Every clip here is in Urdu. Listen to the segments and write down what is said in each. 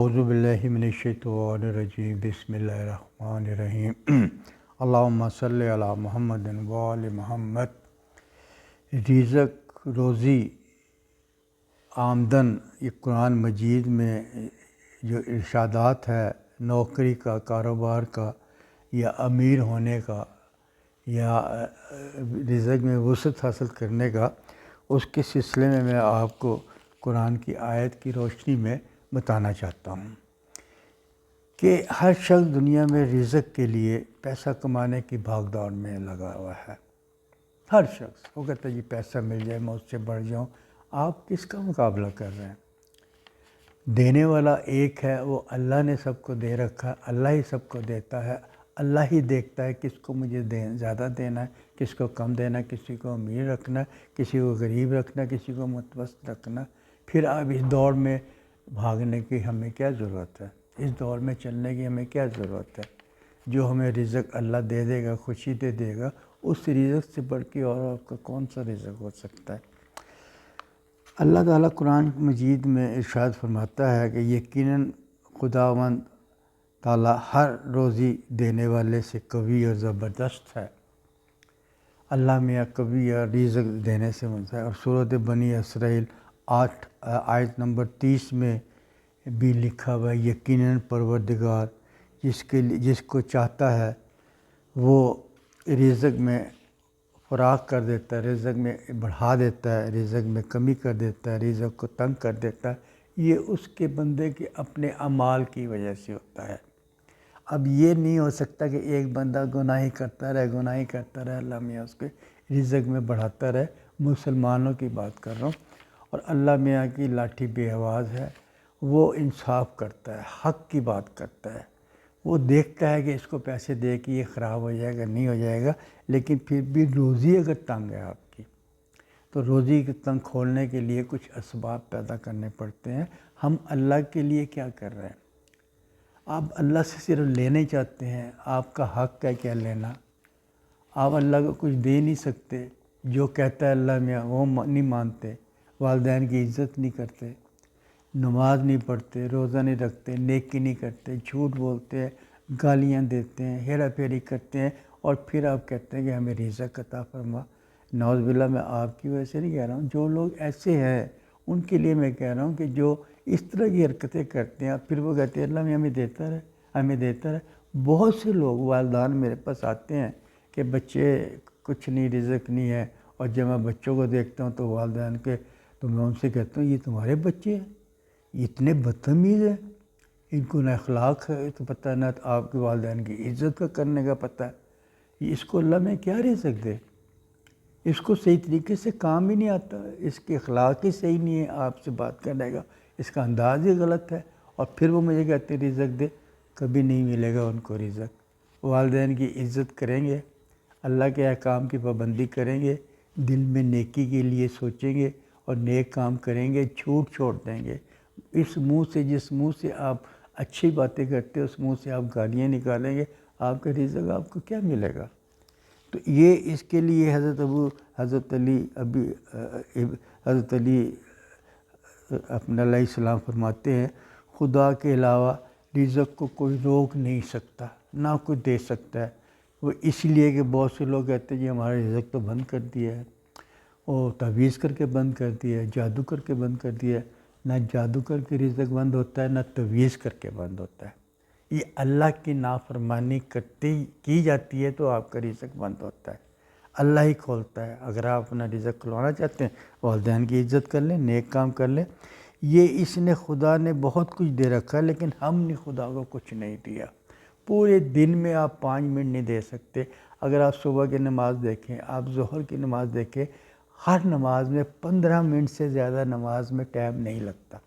اعوذ باللہ من الشیطان الرجیم بسم اللہ الرحمن الرحیم اللہم صلی علی محمد و آل محمد۔ رزق، روزی، آمدن، یہ قرآن مجید میں جو ارشادات ہے نوکری کا، کاروبار کا یا امیر ہونے کا یا رزق میں وسعت حاصل کرنے کا، اس کے سلسلے میں آپ کو قرآن کی آیت کی روشنی میں بتانا چاہتا ہوں کہ ہر شخص دنیا میں رزق کے لیے پیسہ کمانے کی بھاگ دوڑ میں لگا ہوا ہے۔ ہر شخص وہ کہتا ہے جی پیسہ مل جائے میں اس سے بڑھ جاؤں۔ آپ کس کا مقابلہ کر رہے ہیں؟ دینے والا ایک ہے، وہ اللہ نے سب کو دے رکھا ہے، اللہ ہی سب کو دیتا ہے، اللہ ہی دیکھتا ہے کس کو مجھے زیادہ دینا ہے، کس کو کم دینا ہے، کسی کو امیر رکھنا ہے، کسی کو غریب رکھنا ہے، کسی کو متوسط رکھنا ہے۔ پھر اب اس دور میں بھاگنے کی ہمیں کیا ضرورت ہے؟ اس دور میں چلنے کی ہمیں کیا ضرورت ہے؟ جو ہمیں رزق اللہ دے دے گا، خوشی دے دے گا، اس رزق سے بڑھ کے اور آپ کا کون سا رزق ہو سکتا ہے؟ اللہ تعالیٰ قرآن مجید میں ارشاد فرماتا ہے کہ یقیناً خداوند تعالیٰ ہر روزی دینے والے سے قوی اور زبردست ہے۔ اللہ میاں قوی اور رزق دینے سے منتا ہے۔ اور سورۃ بنی اسرائیل 8 آیت نمبر 30 میں بھی لکھا ہوا ہے یقیناً پروردگار جس کو چاہتا ہے وہ رزق میں فراخ کر دیتا ہے، رزق میں بڑھا دیتا ہے، رزق میں کمی کر دیتا ہے، رزق کو تنگ کر دیتا ہے۔ یہ اس کے بندے کے اپنے اعمال کی وجہ سے ہوتا ہے۔ اب یہ نہیں ہو سکتا کہ ایک بندہ گناہی کرتا رہے اللہ میاں اس کے رزق میں بڑھاتا رہے۔ مسلمانوں کی بات کر رہا ہوں۔ اور اللہ میاں کی لاٹھی بے آواز ہے، وہ انصاف کرتا ہے، حق کی بات کرتا ہے۔ وہ دیکھتا ہے کہ اس کو پیسے دے کے یہ خراب ہو جائے گا، نہیں ہو جائے گا، لیکن پھر بھی روزی اگر تنگ ہے آپ کی تو روزی کی تنگ کھولنے کے لیے کچھ اسباب پیدا کرنے پڑتے ہیں۔ ہم اللہ کے لیے کیا کر رہے ہیں؟ آپ اللہ سے صرف لینے چاہتے ہیں، آپ کا حق ہے کیا لینا؟ آپ اللہ کو کچھ دے نہیں سکتے۔ جو کہتا ہے اللہ میاں وہ نہیں مانتے، والدین کی عزت نہیں کرتے، نماز نہیں پڑھتے، روزہ نہیں رکھتے، نیکی نہیں کرتے، جھوٹ بولتے ہیں، گالیاں دیتے ہیں، ہیرا پھیری کرتے ہیں، اور پھر آپ کہتے ہیں کہ ہمیں رزق عطا فرما۔ نعوذ باللہ، میں آپ کی وجہ سے نہیں کہہ رہا ہوں، جو لوگ ایسے ہیں ان کے لیے میں کہہ رہا ہوں کہ جو اس طرح کی حرکتیں کرتے ہیں، پھر وہ کہتے ہیں اللہ میں ہمیں دیتا رہے، ہمیں دیتا رہے۔ بہت سے لوگ والدین میرے پاس آتے ہیں کہ بچے کچھ نہیں، رزق نہیں ہے، اور جب میں بچوں کو دیکھتا ہوں تو والدین کے تو میں ان سے کہتا ہوں یہ تمہارے بچے ہیں، یہ اتنے بدتمیز ہیں، ان کو نہ اخلاق ہے تو پتہ، نہ آپ کے والدین کی عزت کا کرنے کا پتہ ہے۔ یہ اس کو اللہ میں کیا رزق دے؟ اس کو صحیح طریقے سے کام ہی نہیں آتا، اس کے اخلاق ہی صحیح نہیں ہے، آپ سے بات کرنے کا اس کا انداز ہی غلط ہے، اور پھر وہ مجھے کہتے ہیں رزق دے۔ کبھی نہیں ملے گا ان کو رزق۔ والدین کی عزت کریں گے، اللہ کے احکام کی پابندی کریں گے، دل میں نیکی کے لیے سوچیں گے اور نیک کام کریں گے، جھوٹ چھوڑ دیں گے۔ اس منہ سے، جس منہ سے آپ اچھی باتیں کرتے ہیں، اس منہ سے آپ گالیاں نکالیں گے، آپ کا رزق آپ کو کیا ملے گا؟ تو یہ اس کے لیے حضرت علی اپنے علیہ السلام فرماتے ہیں خدا کے علاوہ رزق کو کوئی روک نہیں سکتا، نہ کوئی دے سکتا ہے۔ وہ اس لیے کہ بہت سے لوگ کہتے ہیں جی ہمارا رزق تو بند کر دیا ہے، اور تعویذ کر کے بند کر دیا ہے، جادو کر کے بند کر دیا ہے۔ نہ جادو کر کے رزق بند ہوتا ہے، نہ تعویذ کر کے بند ہوتا ہے۔ یہ اللہ کی نافرمانی کی جاتی ہے تو آپ کا رزق بند ہوتا ہے، اللہ ہی کھولتا ہے۔ اگر آپ اپنا رزق کھلوانا چاہتے ہیں، والدین کی عزت کر لیں، نیک کام کر لیں۔ یہ اس نے خدا نے بہت کچھ دے رکھا ہے، لیکن ہم نے خدا کو کچھ نہیں دیا۔ پورے دن میں آپ 5 منٹ نہیں دے سکتے۔ اگر آپ صبح کی نماز دیکھیں، آپ ظہر کی نماز دیکھیں، ہر نماز میں 15 منٹ سے زیادہ نماز میں ٹائم نہیں لگتا۔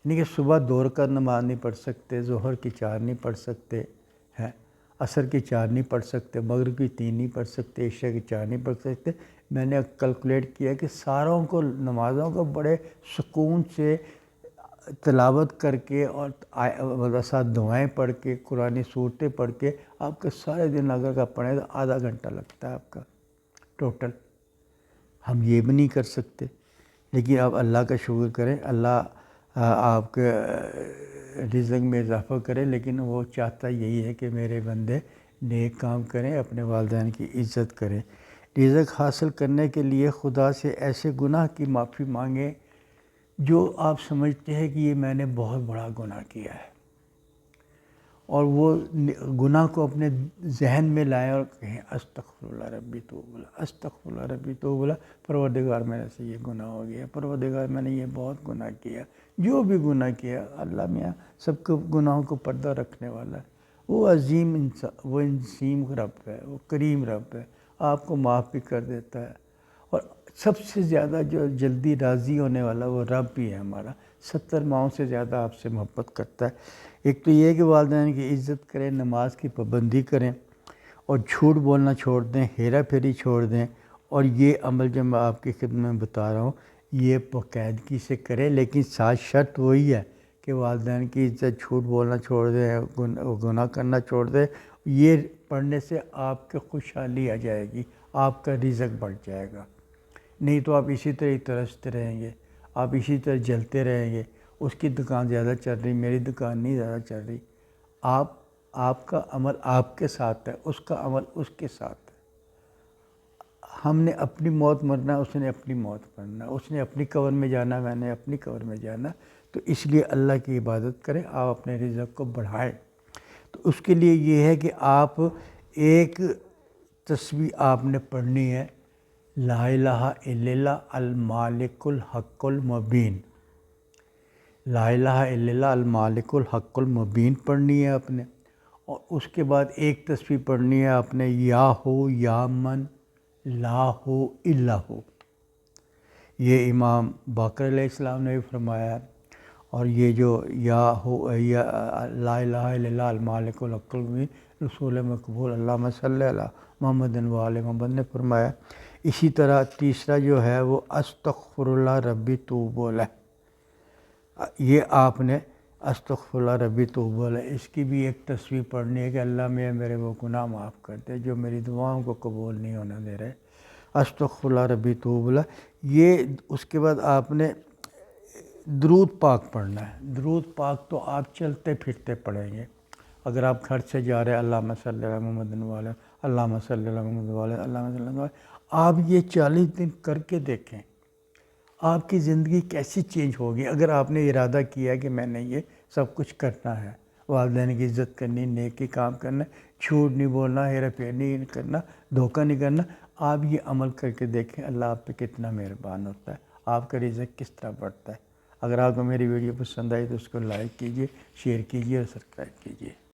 یعنی کہ صبح 2 رکعت نماز نہیں پڑھ سکتے، ظہر کی 4 نہیں پڑھ سکتے ہیں، عصر کی 4 نہیں پڑھ سکتے، مغرب کی 3 نہیں پڑھ سکتے، عشاء کی 4 نہیں پڑھ سکتے۔ میں نے کیلکولیٹ کیا کہ ساروں کو نمازوں کو بڑے سکون سے تلاوت کر کے اور ساتھ دعائیں پڑھ کے، قرآنی صورتیں پڑھ کے آپ کا سارے دن اگر کا پڑھیں تو آدھا گھنٹہ لگتا ہے آپ کا ٹوٹل۔ ہم یہ بھی نہیں کر سکتے، لیکن آپ اللہ کا شکر کریں۔ اللہ آپ کے رزق میں اضافہ کرے، لیکن وہ چاہتا یہی ہے کہ میرے بندے نیک کام کریں، اپنے والدین کی عزت کریں۔ رزق حاصل کرنے کے لیے خدا سے ایسے گناہ کی معافی مانگیں جو آپ سمجھتے ہیں کہ یہ میں نے بہت بڑا گناہ کیا ہے، اور وہ گناہ کو اپنے ذہن میں لائیں اور کہیں استغفر اللہ ربی توب اللہ، استغفر اللہ ربی توب اللہ، پروردگار میرے سے یہ گناہ ہو گیا، پروردگار میں نے یہ بہت گناہ کیا، جو بھی گناہ کیا اللہ میاں سب کو گناہوں کو پردہ رکھنے والا ہے، وہ عظیم انسان، وہ عظیم رب ہے، وہ کریم رب ہے، آپ کو معاف بھی کر دیتا ہے۔ اور سب سے زیادہ جو جلدی راضی ہونے والا وہ رب بھی ہے ہمارا، 70 ماؤں سے زیادہ آپ سے محبت کرتا ہے۔ ایک تو یہ ہے کہ والدین کی عزت کریں، نماز کی پابندی کریں، اور جھوٹ بولنا چھوڑ دیں، ہیرا پھیری چھوڑ دیں، اور یہ عمل جو میں آپ کی خدمت میں بتا رہا ہوں یہ باقاعدگی سے کریں، لیکن ساتھ شرط وہی ہے کہ والدین کی عزت، جھوٹ بولنا چھوڑ دیں، گناہ کرنا چھوڑ دیں۔ یہ پڑھنے سے آپ کی خوشحالی آ جائے گی، آپ کا رزق بڑھ جائے گا، نہیں تو آپ اسی طرح ترستے رہیں گے، آپ اسی طرح جلتے رہیں گے، اس کی دکان زیادہ چل رہی، میری دکان نہیں زیادہ چل رہی۔ آپ کا عمل آپ کے ساتھ ہے، اس کا عمل اس کے ساتھ ہے۔ ہم نے اپنی موت مرنا، اس نے اپنی موت مرنا، اس نے اپنی قبر میں جانا، میں نے اپنی قبر میں جانا، تو اس لیے اللہ کی عبادت کریں، آپ اپنے رزق کو بڑھائیں۔ تو اس کے لیے یہ ہے کہ آپ ایک تسبیح آپ نے پڑھنی ہے، لا الہ الا اللہ المالک الحق المبین، لا الہ الا اللہ المالک الحق المبین پڑھنی ہے آپ نے، اور اس کے بعد ایک تسبیح پڑھنی ہے آپ نے، یا ہو یا من لا ہو الا ہو، یہ امام باقر علیہ السلام نے بھی فرمایا ہے۔ اور یہ جو یا ہو یا لا الہ الا اللہ المالک الحق المبین رسول مقبول اللہم صلی علی محمد و آل محمد نے فرمایا۔ اسی طرح تیسرا جو ہے وہ استغفر اللہ ربی توب الیہ، یہ آپ نے استغفر اللہ ربی توب الیہ، اس کی بھی ایک تسبیح پڑھنی ہے کہ اللہ میرے وہ گناہ معاف کر دے جو میری دعاؤں کو قبول نہیں ہونے دے رہے، استغفر اللہ ربی توب الیہ۔ یہ اس کے بعد آپ نے درود پاک پڑھنا ہے۔ درود پاک تو آپ چلتے پھرتے پڑھیں گے، اگر آپ گھر سے جا رہے ہیں اللہم صلی علی محمد و علیہ، اللہم صلی علی محمد و علیہ، اللہم صلی علی محمد، آپ یہ 40 دن کر کے دیکھیں آپ کی زندگی کیسی چینج ہوگی۔ اگر آپ نے ارادہ کیا کہ میں نے یہ سب کچھ کرنا ہے، والدین کی عزت کرنی، نیکی کام کرنا، جھوٹ نہیں بولنا، ہیرا پھیری نہیں کرنا، دھوکہ نہیں کرنا، آپ یہ عمل کر کے دیکھیں اللہ آپ پہ کتنا مہربان ہوتا ہے، آپ کا رزق کس طرح بڑھتا ہے۔ اگر آپ کو میری ویڈیو پسند آئی تو اس کو لائک کیجیے، شیئر کیجیے اور سبسکرائب کیجیے۔